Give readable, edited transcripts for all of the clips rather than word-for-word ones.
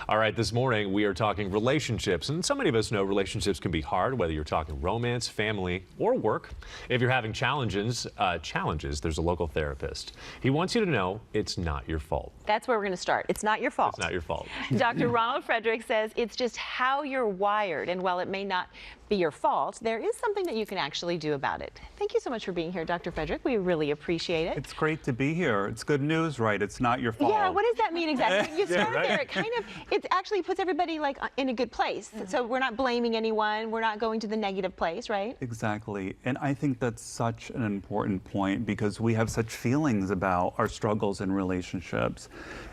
All right, this morning we are talking relationships, and so many of us know relationships can be hard, whether you're talking romance, family, or work. If you're having challenges, there's a local therapist. He wants you to know it's not your fault. That's where we're going to start. It's not your fault. It's not your fault. Dr. Ronald Frederick says it's just how you're wired, and while it may not be your fault, there is something that you can actually do about it. Thank you so much for being here, Dr. Frederick. We really appreciate it. It's great to be here. It's good news, right? It's not your fault. Yeah, what does that mean exactly? You started right. there. It actually puts everybody like in a good place. So we're not blaming anyone. We're not going to the negative place, right? Exactly. And I think that's such an important point because we have such feelings about our struggles in relationships.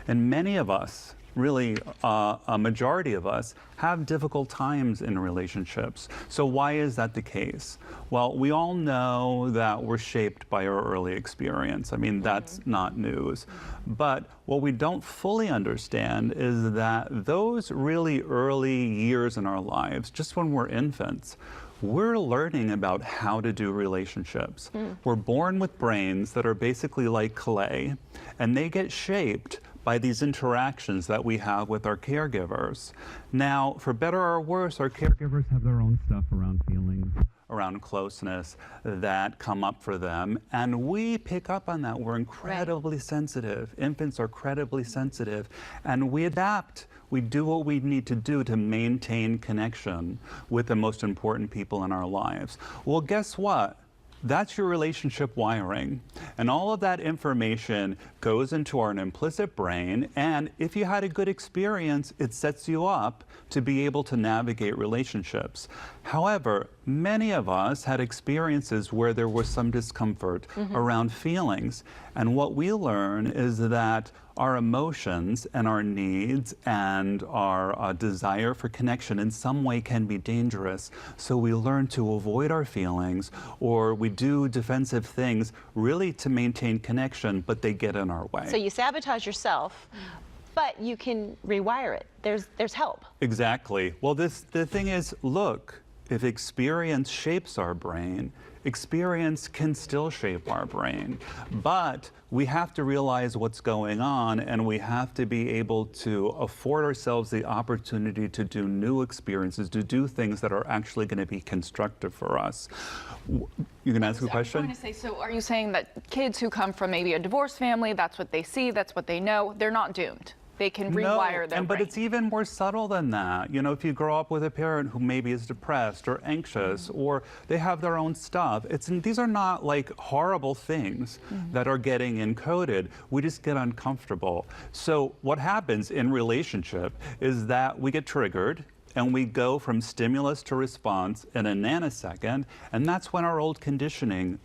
And many of us, really a majority of us, have difficult times in relationships. So why is that the case? Well, we all know that we're shaped by our early experience. I mean, that's not news. But what we don't fully understand is that those really early years in our lives, just when we're infants, we're learning about how to do relationships. We're born with brains that are basically like clay, and they get shaped by these interactions that we have with our caregivers. Now, for better or worse, our caregivers have their own stuff around feelings, around closeness that come up for them, and we pick up on that. We're incredibly sensitive. Infants are incredibly sensitive, and we adapt. We do what we need to do to maintain connection with the most important people in our lives. Well, guess what? That's your relationship wiring. And all of that information goes into our implicit brain. And if you had a good experience, it sets you up to be able to navigate relationships. However, many of us had experiences where there was some discomfort around feelings. And what we learn is that our emotions and our needs and our desire for connection in some way can be dangerous. So we learn to avoid our feelings, or we do defensive things really to maintain connection, but they get in our way. So you sabotage yourself, but you can rewire it. There's help. Exactly. Well, the thing is, look, if experience shapes our brain, experience can still shape our brain. But we have to realize what's going on, and we have to be able to afford ourselves the opportunity to do new experiences, to do things that are actually going to be constructive for us. You can ask a question? I was going to say, so are you saying that kids who come from maybe a divorced family, that's what they see, that's what they know, they're not doomed? They can rewire their brain. But it's even more subtle than that. You know, if you grow up with a parent who maybe is depressed or anxious, or they have their own stuff, these are not like horrible things that are getting encoded. We just get uncomfortable. So what happens in relationship is that we get triggered, and we go from stimulus to response in a nanosecond, and that's when our old conditioning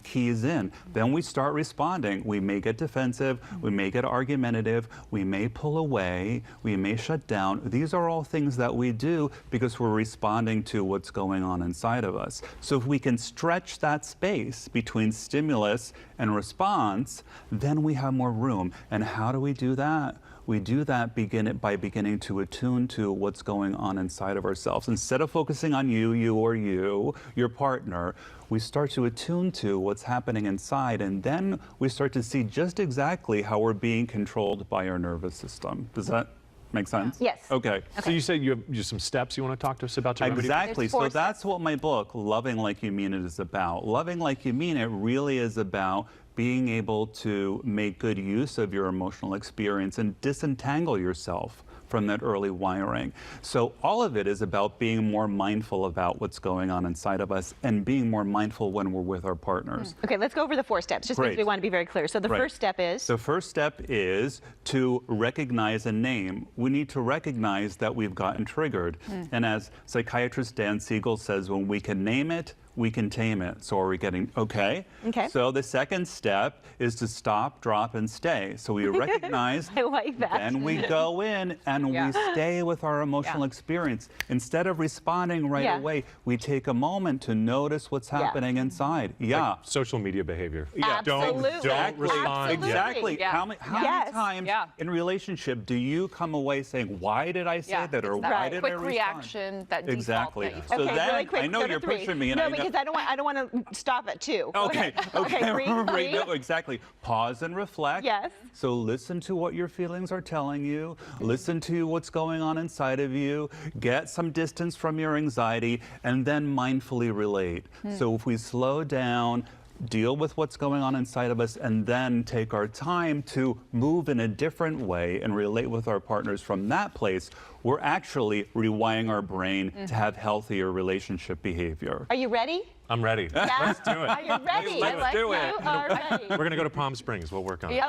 keys in. Then we start responding. We may get defensive, we may get argumentative, we may pull away, we may shut down. These are all things that we do because we're responding to what's going on inside of us. So if we can stretch that space between stimulus and response, then we have more room. And how do we do that? We do that by beginning to attune to what's going on inside of ourselves. Instead of focusing on you, your partner, we start to attune to what's happening inside, and then we start to see just exactly how we're being controlled by our nervous system. Does that make sense? Yes. Okay. So you said you have some steps you want to talk to us about to remedy? Exactly. So that's what my book, Loving Like You Mean It, is about. Loving Like You Mean It really is about being able to make good use of your emotional experience and disentangle yourself from that early wiring. So all of it is about being more mindful about what's going on inside of us and being more mindful when we're with our partners. Okay, let's go over the 4 steps, just because we want to be very clear. So the first step is? The first step is to recognize a name. We need to recognize that we've gotten triggered. And as psychiatrist Dan Siegel says, when we can name it, we can tame it. So are we getting, okay? So the second step is to stop, drop, and stay. So we recognize, I like that. then we go in and we stay with our emotional experience. Instead of responding right away, we take a moment to notice what's happening inside. Like social media behavior. Absolutely. Don't respond. Exactly. How many times in relationship do you come away saying, why did I say that, or why did I respond? Quick reaction, that default. Exactly. That So okay, then, really quick, I know you're pushing me, and I know is I don't want to stop at 2. Okay. Okay, three. No, exactly. Pause and reflect. Yes. So listen to what your feelings are telling you. Listen to what's going on inside of you. Get some distance from your anxiety, and then mindfully relate. So if we slow down, deal with what's going on inside of us, and then take our time to move in a different way and relate with our partners from that place, we're actually rewiring our brain to have healthier relationship behavior. Are you ready? I'm ready. Let's do it. Are you ready? Let's do it. You are ready. We're going to go to Palm Springs. We'll work on it.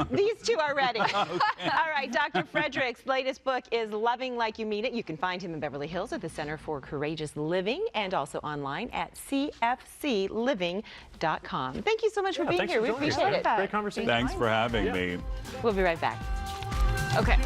These two are ready. All right, Dr. Frederick's latest book is Loving Like You Mean It. You can find him in Beverly Hills at the Center for Courageous Living and also online at cfcliving.com. Thank you so much for being thanks here. for We joining us. appreciate it. Great conversation. Thanks for having me. We'll be right back. Okay.